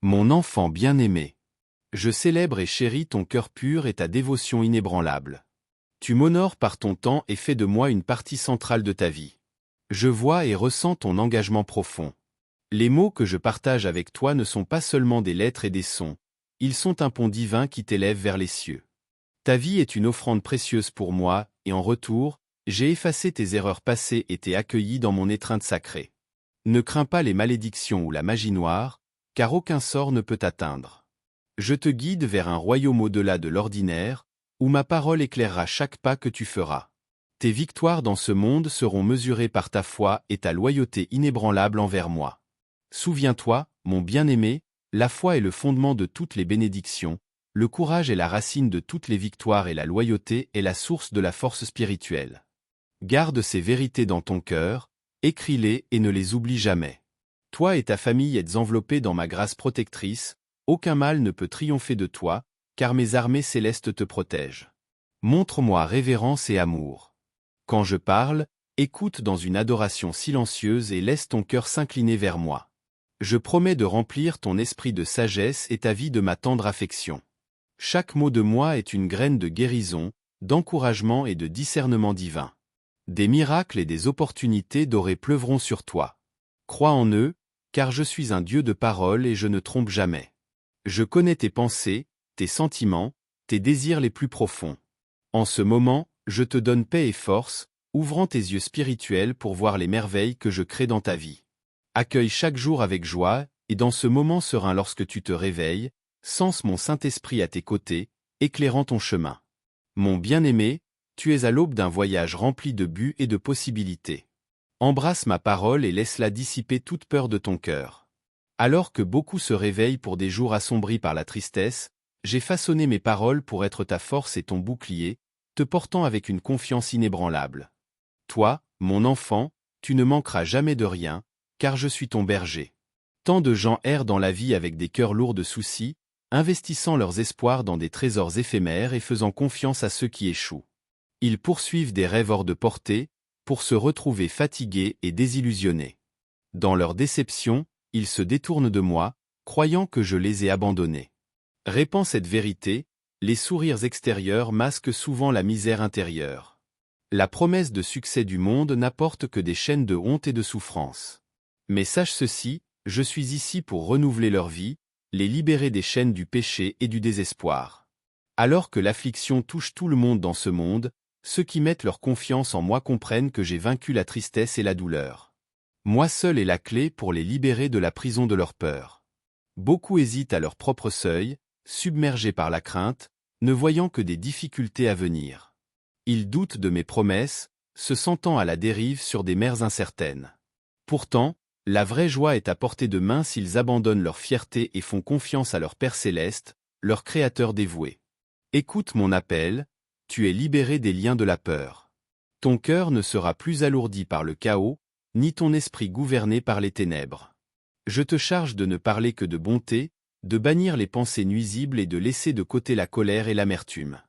Mon enfant bien-aimé. Je célèbre et chéris ton cœur pur et ta dévotion inébranlable. Tu m'honores par ton temps et fais de moi une partie centrale de ta vie. Je vois et ressens ton engagement profond. Les mots que je partage avec toi ne sont pas seulement des lettres et des sons, ils sont un pont divin qui t'élève vers les cieux. Ta vie est une offrande précieuse pour moi, et en retour, j'ai effacé tes erreurs passées et t'ai accueilli dans mon étreinte sacrée. Ne crains pas les malédictions ou la magie noire, car aucun sort ne peut t'atteindre. Je te guide vers un royaume au-delà de l'ordinaire, où ma parole éclairera chaque pas que tu feras. Tes victoires dans ce monde seront mesurées par ta foi et ta loyauté inébranlable envers moi. Souviens-toi, mon bien-aimé, la foi est le fondement de toutes les bénédictions, le courage est la racine de toutes les victoires et la loyauté est la source de la force spirituelle. Garde ces vérités dans ton cœur, écris-les et ne les oublie jamais. Toi et ta famille êtes enveloppés dans ma grâce protectrice, aucun mal ne peut triompher de toi, car mes armées célestes te protègent. Montre-moi révérence et amour. Quand je parle, écoute dans une adoration silencieuse et laisse ton cœur s'incliner vers moi. Je promets de remplir ton esprit de sagesse et ta vie de ma tendre affection. Chaque mot de moi est une graine de guérison, d'encouragement et de discernement divin. Des miracles et des opportunités dorées pleuvront sur toi. Crois en eux, car je suis un Dieu de parole et je ne trompe jamais. Je connais tes pensées, tes sentiments, tes désirs les plus profonds. En ce moment, je te donne paix et force, ouvrant tes yeux spirituels pour voir les merveilles que je crée dans ta vie. Accueille chaque jour avec joie, et dans ce moment serein lorsque tu te réveilles, sens mon Saint-Esprit à tes côtés, éclairant ton chemin. Mon bien-aimé, tu es à l'aube d'un voyage rempli de buts et de possibilités. Embrasse ma parole et laisse-la dissiper toute peur de ton cœur. Alors que beaucoup se réveillent pour des jours assombris par la tristesse, j'ai façonné mes paroles pour être ta force et ton bouclier, te portant avec une confiance inébranlable. Toi, mon enfant, tu ne manqueras jamais de rien, car je suis ton berger. Tant de gens errent dans la vie avec des cœurs lourds de soucis, investissant leurs espoirs dans des trésors éphémères et faisant confiance à ceux qui échouent. Ils poursuivent des rêves hors de portée, pour se retrouver fatigués et désillusionnés. Dans leur déception, ils se détournent de moi, croyant que je les ai abandonnés. Répands cette vérité, les sourires extérieurs masquent souvent la misère intérieure. La promesse de succès du monde n'apporte que des chaînes de honte et de souffrance. Mais sache ceci, je suis ici pour renouveler leur vie, les libérer des chaînes du péché et du désespoir. Alors que l'affliction touche tout le monde dans ce monde, ceux qui mettent leur confiance en moi comprennent que j'ai vaincu la tristesse et la douleur. Moi seul ai la clé pour les libérer de la prison de leur peur. Beaucoup hésitent à leur propre seuil, submergés par la crainte, ne voyant que des difficultés à venir. Ils doutent de mes promesses, se sentant à la dérive sur des mers incertaines. Pourtant, la vraie joie est à portée de main s'ils abandonnent leur fierté et font confiance à leur Père céleste, leur Créateur dévoué. Écoute mon appel, tu es libéré des liens de la peur. Ton cœur ne sera plus alourdi par le chaos, ni ton esprit gouverné par les ténèbres. Je te charge de ne parler que de bonté, de bannir les pensées nuisibles et de laisser de côté la colère et l'amertume.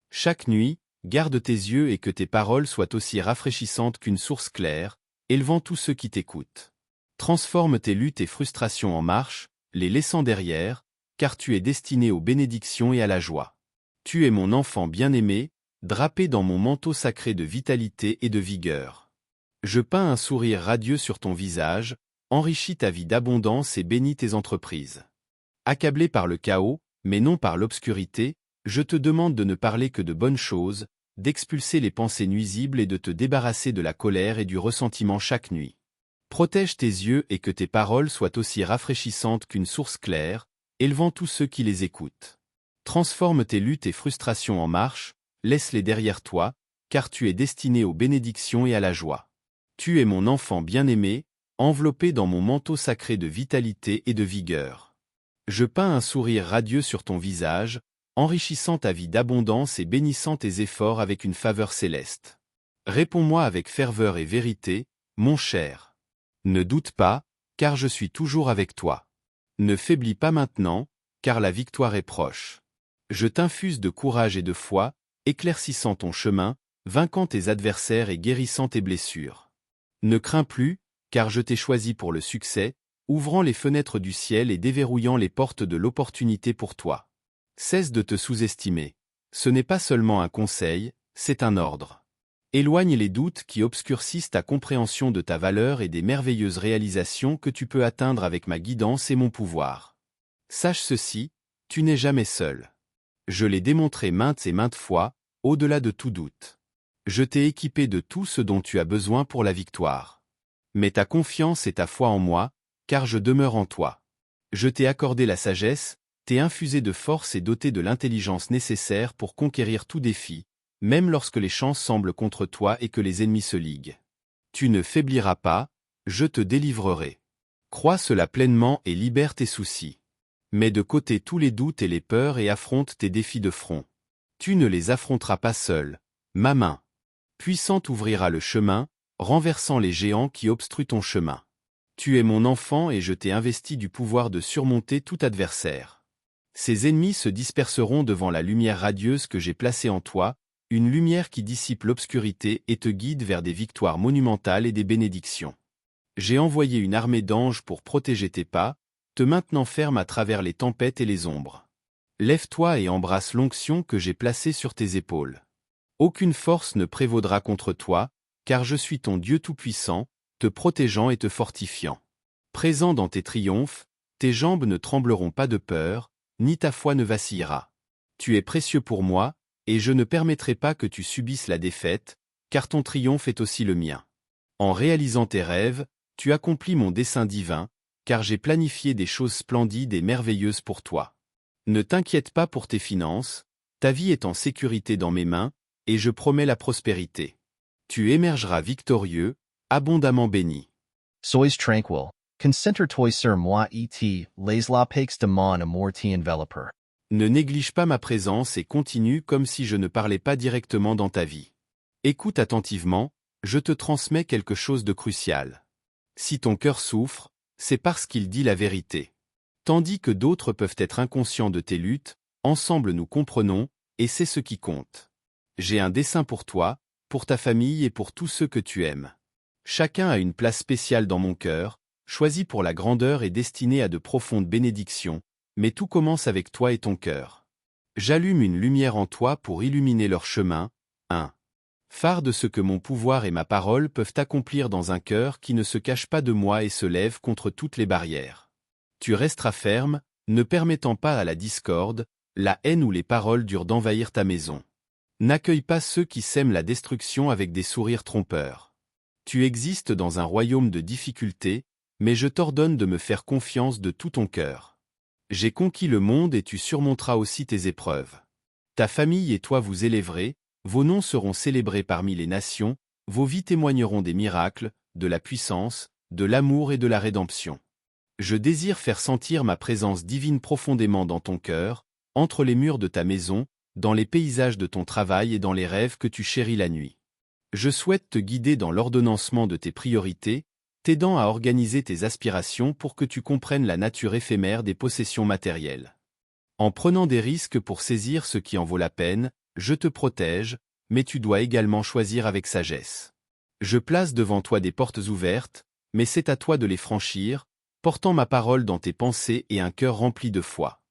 Chaque nuit, garde tes yeux et que tes paroles soient aussi rafraîchissantes qu'une source claire, élevant tous ceux qui t'écoutent. Transforme tes luttes et frustrations en marche, les laissant derrière, car tu es destiné aux bénédictions et à la joie. Tu es mon enfant bien-aimé, drapé dans mon manteau sacré de vitalité et de vigueur. Je peins un sourire radieux sur ton visage, enrichis ta vie d'abondance et bénis tes entreprises. Accablé par le chaos, mais non par l'obscurité, je te demande de ne parler que de bonnes choses, d'expulser les pensées nuisibles et de te débarrasser de la colère et du ressentiment chaque nuit. Protège tes yeux et que tes paroles soient aussi rafraîchissantes qu'une source claire, élevant tous ceux qui les écoutent. Transforme tes luttes et frustrations en marche, laisse-les derrière toi, car tu es destiné aux bénédictions et à la joie. Tu es mon enfant bien-aimé, enveloppé dans mon manteau sacré de vitalité et de vigueur. Je peins un sourire radieux sur ton visage, enrichissant ta vie d'abondance et bénissant tes efforts avec une faveur céleste. Réponds-moi avec ferveur et vérité, mon cher. Ne doute pas, car je suis toujours avec toi. Ne faiblis pas maintenant, car la victoire est proche. Je t'infuse de courage et de foi, éclaircissant ton chemin, vainquant tes adversaires et guérissant tes blessures. Ne crains plus, car je t'ai choisi pour le succès, ouvrant les fenêtres du ciel et déverrouillant les portes de l'opportunité pour toi. Cesse de te sous-estimer. Ce n'est pas seulement un conseil, c'est un ordre. Éloigne les doutes qui obscurcissent ta compréhension de ta valeur et des merveilleuses réalisations que tu peux atteindre avec ma guidance et mon pouvoir. Sache ceci, tu n'es jamais seul. Je l'ai démontré maintes et maintes fois, au-delà de tout doute. Je t'ai équipé de tout ce dont tu as besoin pour la victoire. Mets ta confiance et ta foi en moi, car je demeure en toi. Je t'ai accordé la sagesse, t'ai infusé de force et doté de l'intelligence nécessaire pour conquérir tout défi, même lorsque les chances semblent contre toi et que les ennemis se liguent. Tu ne faibliras pas, je te délivrerai. Crois cela pleinement et libère tes soucis. Mets de côté tous les doutes et les peurs et affronte tes défis de front. Tu ne les affronteras pas seul. Ma main puissante ouvrira le chemin, renversant les géants qui obstruent ton chemin. Tu es mon enfant et je t'ai investi du pouvoir de surmonter tout adversaire. Ces ennemis se disperseront devant la lumière radieuse que j'ai placée en toi, une lumière qui dissipe l'obscurité et te guide vers des victoires monumentales et des bénédictions. J'ai envoyé une armée d'anges pour protéger tes pas, te maintenant ferme à travers les tempêtes et les ombres. Lève-toi et embrasse l'onction que j'ai placée sur tes épaules. Aucune force ne prévaudra contre toi, car je suis ton Dieu tout-puissant, te protégeant et te fortifiant. Présent dans tes triomphes, tes jambes ne trembleront pas de peur, ni ta foi ne vacillera. Tu es précieux pour moi, et je ne permettrai pas que tu subisses la défaite, car ton triomphe est aussi le mien. En réalisant tes rêves, tu accomplis mon dessein divin, car j'ai planifié des choses splendides et merveilleuses pour toi. Ne t'inquiète pas pour tes finances, ta vie est en sécurité dans mes mains, et je promets la prospérité. Tu émergeras victorieux, abondamment béni. Sois tranquille. Concentre-toi sur moi et les lapex de mon amour t'enveloppent. Ne néglige pas ma présence et continue comme si je ne parlais pas directement dans ta vie. Écoute attentivement, je te transmets quelque chose de crucial. Si ton cœur souffre, c'est parce qu'il dit la vérité. Tandis que d'autres peuvent être inconscients de tes luttes, ensemble nous comprenons, et c'est ce qui compte. J'ai un dessein pour toi, pour ta famille et pour tous ceux que tu aimes. Chacun a une place spéciale dans mon cœur, choisie pour la grandeur et destinée à de profondes bénédictions, mais tout commence avec toi et ton cœur. J'allume une lumière en toi pour illuminer leur chemin, un phare de ce que mon pouvoir et ma parole peuvent accomplir dans un cœur qui ne se cache pas de moi et se lève contre toutes les barrières. Tu resteras ferme, ne permettant pas à la discorde, la haine ou les paroles dures d'envahir ta maison. N'accueille pas ceux qui sèment la destruction avec des sourires trompeurs. Tu existes dans un royaume de difficultés, mais je t'ordonne de me faire confiance de tout ton cœur. J'ai conquis le monde et tu surmonteras aussi tes épreuves. Ta famille et toi vous élèverez, vos noms seront célébrés parmi les nations, vos vies témoigneront des miracles, de la puissance, de l'amour et de la rédemption. Je désire faire sentir ma présence divine profondément dans ton cœur, entre les murs de ta maison, dans les paysages de ton travail et dans les rêves que tu chéris la nuit. Je souhaite te guider dans l'ordonnancement de tes priorités, t'aidant à organiser tes aspirations pour que tu comprennes la nature éphémère des possessions matérielles. En prenant des risques pour saisir ce qui en vaut la peine, je te protège, mais tu dois également choisir avec sagesse. Je place devant toi des portes ouvertes, mais c'est à toi de les franchir, portant ma parole dans tes pensées et un cœur rempli de foi.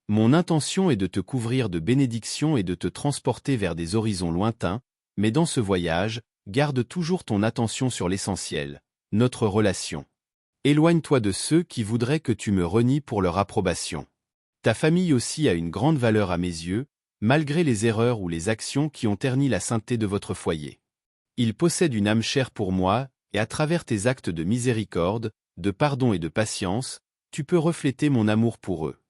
Mon intention est de te couvrir de bénédictions et de te transporter vers des horizons lointains, mais dans ce voyage, garde toujours ton attention sur l'essentiel, notre relation. Éloigne-toi de ceux qui voudraient que tu me renies pour leur approbation. Ta famille aussi a une grande valeur à mes yeux, malgré les erreurs ou les actions qui ont terni la sainteté de votre foyer. Ils possèdent une âme chère pour moi, et à travers tes actes de miséricorde, de pardon et de patience, tu peux refléter mon amour pour eux.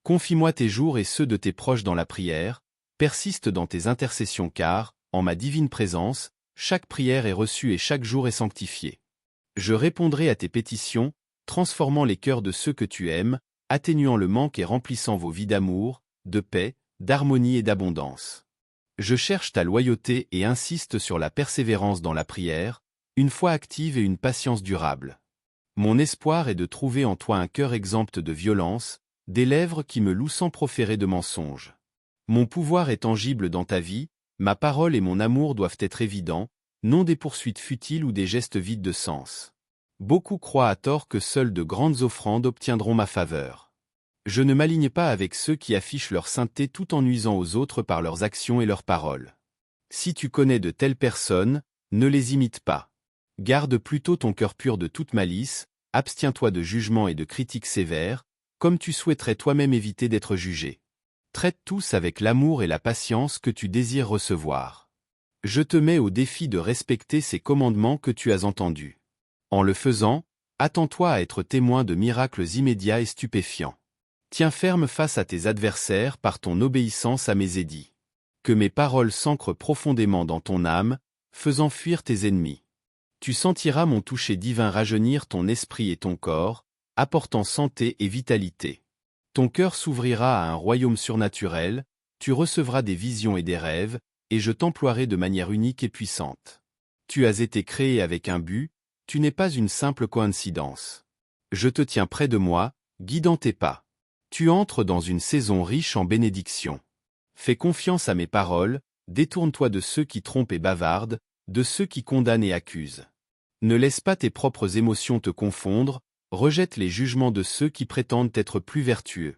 Confie-moi tes jours et ceux de tes proches dans la prière, persiste dans tes intercessions car, en ma divine présence, chaque prière est reçue et chaque jour est sanctifié. Je répondrai à tes pétitions, transformant les cœurs de ceux que tu aimes, atténuant le manque et remplissant vos vies d'amour, de paix, d'harmonie et d'abondance. Je cherche ta loyauté et insiste sur la persévérance dans la prière, une foi active et une patience durable. Mon espoir est de trouver en toi un cœur exempt de violence, des lèvres qui me louent sans proférer de mensonges. Mon pouvoir est tangible dans ta vie, ma parole et mon amour doivent être évidents, non des poursuites futiles ou des gestes vides de sens. Beaucoup croient à tort que seules de grandes offrandes obtiendront ma faveur. Je ne m'aligne pas avec ceux qui affichent leur sainteté tout en nuisant aux autres par leurs actions et leurs paroles. Si tu connais de telles personnes, ne les imite pas. Garde plutôt ton cœur pur de toute malice, abstiens-toi de jugement et de critiques sévères, comme tu souhaiterais toi-même éviter d'être jugé. Traite tous avec l'amour et la patience que tu désires recevoir. Je te mets au défi de respecter ces commandements que tu as entendus. En le faisant, attends-toi à être témoin de miracles immédiats et stupéfiants. Tiens ferme face à tes adversaires par ton obéissance à mes édits. Que mes paroles s'ancrent profondément dans ton âme, faisant fuir tes ennemis. Tu sentiras mon toucher divin rajeunir ton esprit et ton corps, apportant santé et vitalité. Ton cœur s'ouvrira à un royaume surnaturel, tu recevras des visions et des rêves, et je t'emploierai de manière unique et puissante. Tu as été créé avec un but, tu n'es pas une simple coïncidence. Je te tiens près de moi, guidant tes pas. Tu entres dans une saison riche en bénédictions. Fais confiance à mes paroles, détourne-toi de ceux qui trompent et bavardent, de ceux qui condamnent et accusent. Ne laisse pas tes propres émotions te confondre, rejette les jugements de ceux qui prétendent être plus vertueux.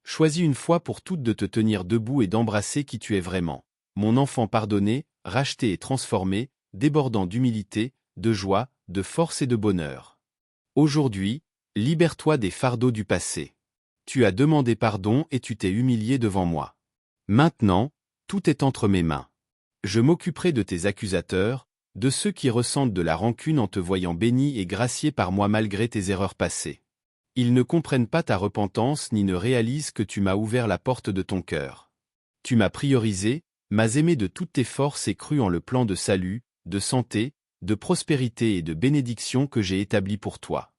Choisis une fois pour toutes de te tenir debout et d'embrasser qui tu es vraiment. Mon enfant pardonné, racheté et transformé, débordant d'humilité, de joie, de force et de bonheur. Aujourd'hui, libère-toi des fardeaux du passé. Tu as demandé pardon et tu t'es humilié devant moi. Maintenant, tout est entre mes mains. Je m'occuperai de tes accusateurs, de ceux qui ressentent de la rancune en te voyant béni et gracié par moi malgré tes erreurs passées. Ils ne comprennent pas ta repentance ni ne réalisent que tu m'as ouvert la porte de ton cœur. Tu m'as priorisé, m'as aimé de toutes tes forces et cru en le plan de salut, de santé, de prospérité et de bénédiction que j'ai établi pour toi.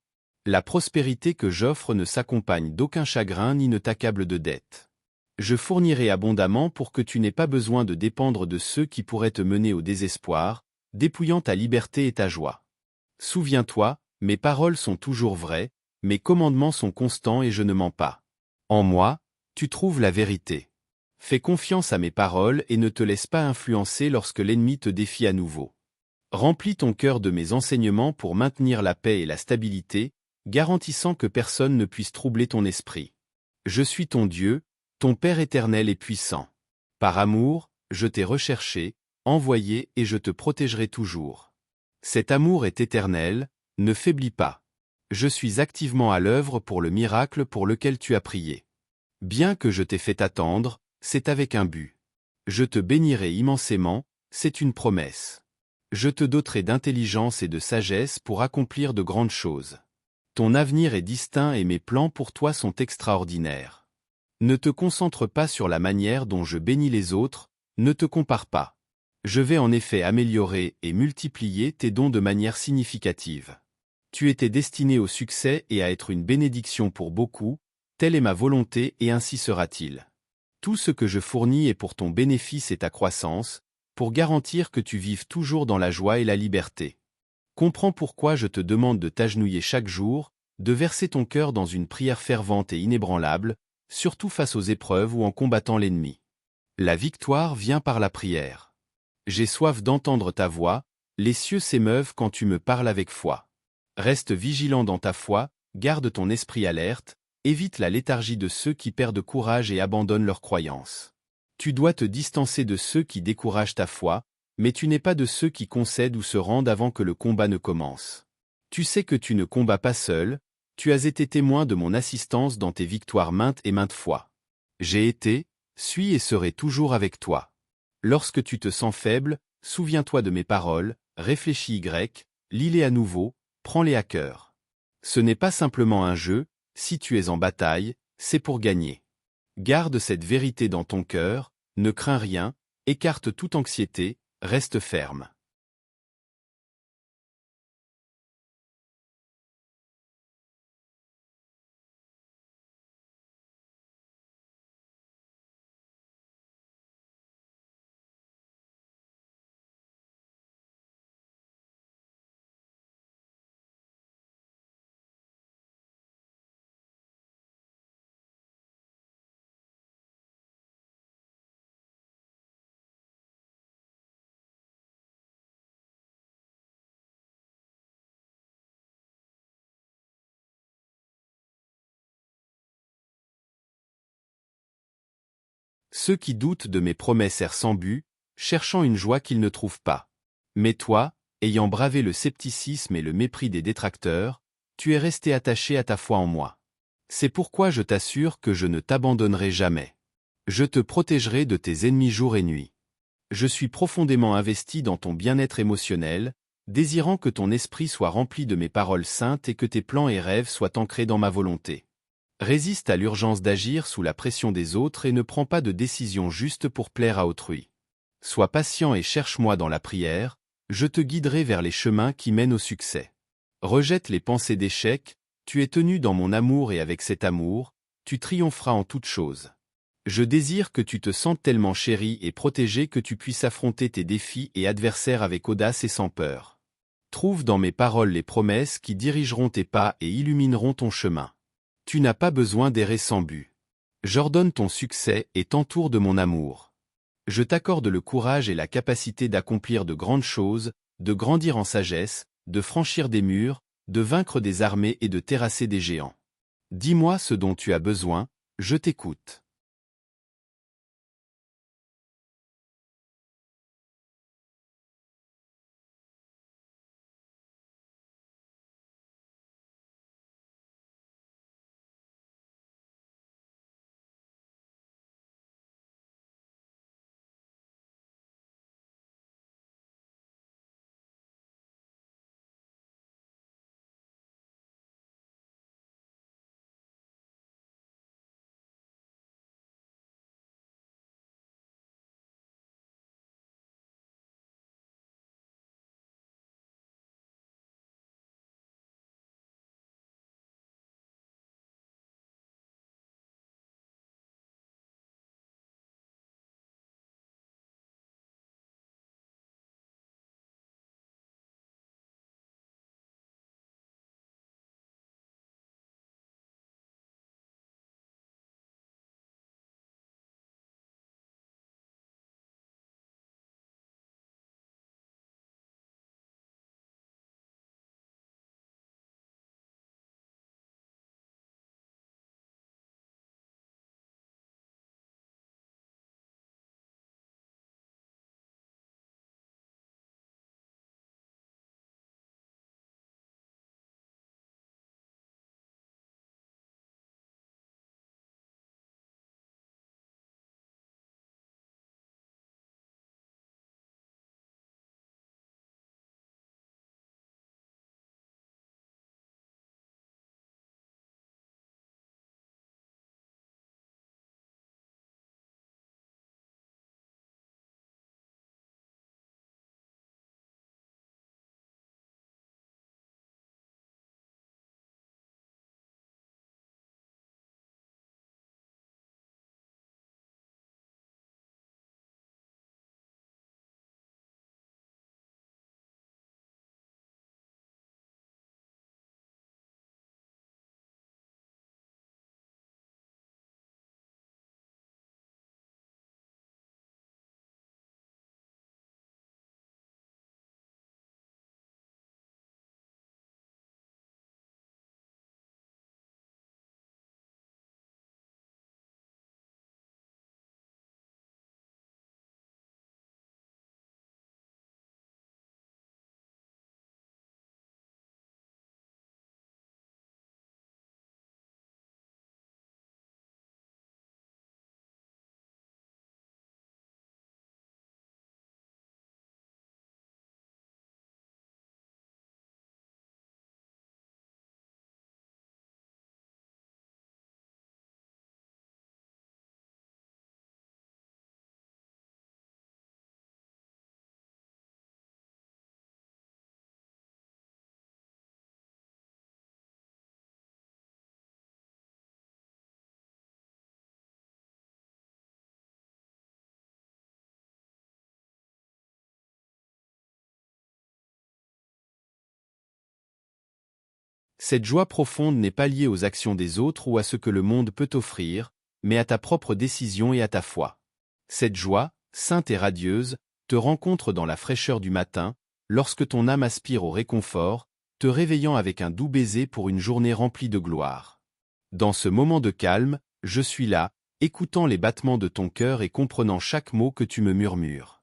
La prospérité que j'offre ne s'accompagne d'aucun chagrin ni ne t'accable de dettes. Je fournirai abondamment pour que tu n'aies pas besoin de dépendre de ceux qui pourraient te mener au désespoir, dépouillant ta liberté et ta joie. Souviens-toi, mes paroles sont toujours vraies, mes commandements sont constants et je ne mens pas. En moi, tu trouves la vérité. Fais confiance à mes paroles et ne te laisse pas influencer lorsque l'ennemi te défie à nouveau. Remplis ton cœur de mes enseignements pour maintenir la paix et la stabilité, garantissant que personne ne puisse troubler ton esprit. Je suis ton Dieu, ton Père éternel et puissant. Par amour, je t'ai recherché, envoyé et je te protégerai toujours. Cet amour est éternel, ne faiblis pas. Je suis activement à l'œuvre pour le miracle pour lequel tu as prié. Bien que je t'ai fait attendre, c'est avec un but. Je te bénirai immensément, c'est une promesse. Je te doterai d'intelligence et de sagesse pour accomplir de grandes choses. Ton avenir est distinct et mes plans pour toi sont extraordinaires. Ne te concentre pas sur la manière dont je bénis les autres, ne te compare pas. Je vais en effet améliorer et multiplier tes dons de manière significative. Tu étais destiné au succès et à être une bénédiction pour beaucoup, telle est ma volonté et ainsi sera-t-il. Tout ce que je fournis est pour ton bénéfice et ta croissance, pour garantir que tu vives toujours dans la joie et la liberté. Comprends pourquoi je te demande de t'agenouiller chaque jour, de verser ton cœur dans une prière fervente et inébranlable, surtout face aux épreuves ou en combattant l'ennemi. La victoire vient par la prière. J'ai soif d'entendre ta voix, les cieux s'émeuvent quand tu me parles avec foi. Reste vigilant dans ta foi, garde ton esprit alerte, évite la léthargie de ceux qui perdent courage et abandonnent leurs croyances. Tu dois te distancer de ceux qui découragent ta foi, mais tu n'es pas de ceux qui concèdent ou se rendent avant que le combat ne commence. Tu sais que tu ne combats pas seul, tu as été témoin de mon assistance dans tes victoires maintes et maintes fois. J'ai été, suis et serai toujours avec toi. Lorsque tu te sens faible, souviens-toi de mes paroles, réfléchis lis-les à nouveau, prends-les à cœur. Ce n'est pas simplement un jeu, si tu es en bataille, c'est pour gagner. Garde cette vérité dans ton cœur, ne crains rien, écarte toute anxiété, reste ferme. Ceux qui doutent de mes promesses errent sans but, cherchant une joie qu'ils ne trouvent pas. Mais toi, ayant bravé le scepticisme et le mépris des détracteurs, tu es resté attaché à ta foi en moi. C'est pourquoi je t'assure que je ne t'abandonnerai jamais. Je te protégerai de tes ennemis jour et nuit. Je suis profondément investi dans ton bien-être émotionnel, désirant que ton esprit soit rempli de mes paroles saintes et que tes plans et rêves soient ancrés dans ma volonté. Résiste à l'urgence d'agir sous la pression des autres et ne prends pas de décision juste pour plaire à autrui. Sois patient et cherche-moi dans la prière, je te guiderai vers les chemins qui mènent au succès. Rejette les pensées d'échec, tu es tenu dans mon amour et avec cet amour, tu triompheras en toutes choses. Je désire que tu te sentes tellement chéri et protégé que tu puisses affronter tes défis et adversaires avec audace et sans peur. Trouve dans mes paroles les promesses qui dirigeront tes pas et illumineront ton chemin. Tu n'as pas besoin d'errer sans but. J'ordonne ton succès et t'entoure de mon amour. Je t'accorde le courage et la capacité d'accomplir de grandes choses, de grandir en sagesse, de franchir des murs, de vaincre des armées et de terrasser des géants. Dis-moi ce dont tu as besoin, je t'écoute. Cette joie profonde n'est pas liée aux actions des autres ou à ce que le monde peut t'offrir, mais à ta propre décision et à ta foi. Cette joie, sainte et radieuse, te rencontre dans la fraîcheur du matin, lorsque ton âme aspire au réconfort, te réveillant avec un doux baiser pour une journée remplie de gloire. Dans ce moment de calme, je suis là, écoutant les battements de ton cœur et comprenant chaque mot que tu me murmures.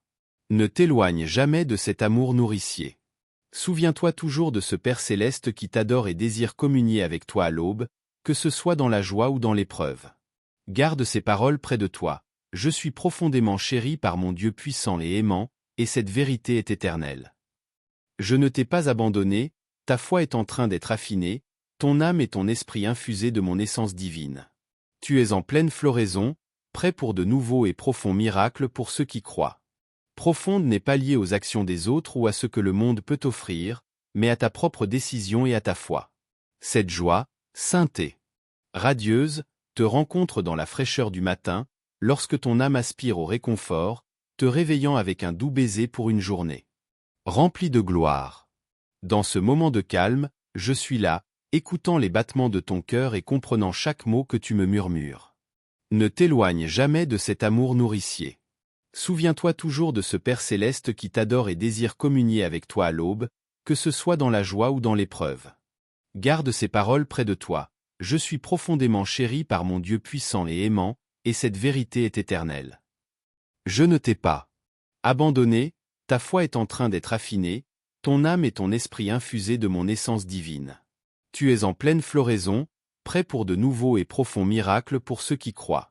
Ne t'éloigne jamais de cet amour nourricier. Souviens-toi toujours de ce Père céleste qui t'adore et désire communier avec toi à l'aube, que ce soit dans la joie ou dans l'épreuve. Garde ces paroles près de toi. Je suis profondément chéri par mon Dieu puissant et aimant, et cette vérité est éternelle. Je ne t'ai pas abandonné, ta foi est en train d'être affinée, ton âme et ton esprit infusés de mon essence divine. Tu es en pleine floraison, prêt pour de nouveaux et profonds miracles pour ceux qui croient. Profonde n'est pas liée aux actions des autres ou à ce que le monde peut offrir, mais à ta propre décision et à ta foi. Cette joie, sainte et radieuse, te rencontre dans la fraîcheur du matin, lorsque ton âme aspire au réconfort, te réveillant avec un doux baiser pour une journée remplie de gloire. Dans ce moment de calme, je suis là, écoutant les battements de ton cœur et comprenant chaque mot que tu me murmures. Ne t'éloigne jamais de cet amour nourricier. Souviens-toi toujours de ce Père céleste qui t'adore et désire communier avec toi à l'aube, que ce soit dans la joie ou dans l'épreuve. Garde ces paroles près de toi. Je suis profondément chéri par mon Dieu puissant et aimant, et cette vérité est éternelle. Je ne t'ai pas abandonné, ta foi est en train d'être affinée, ton âme et ton esprit infusés de mon essence divine. Tu es en pleine floraison, prêt pour de nouveaux et profonds miracles pour ceux qui croient.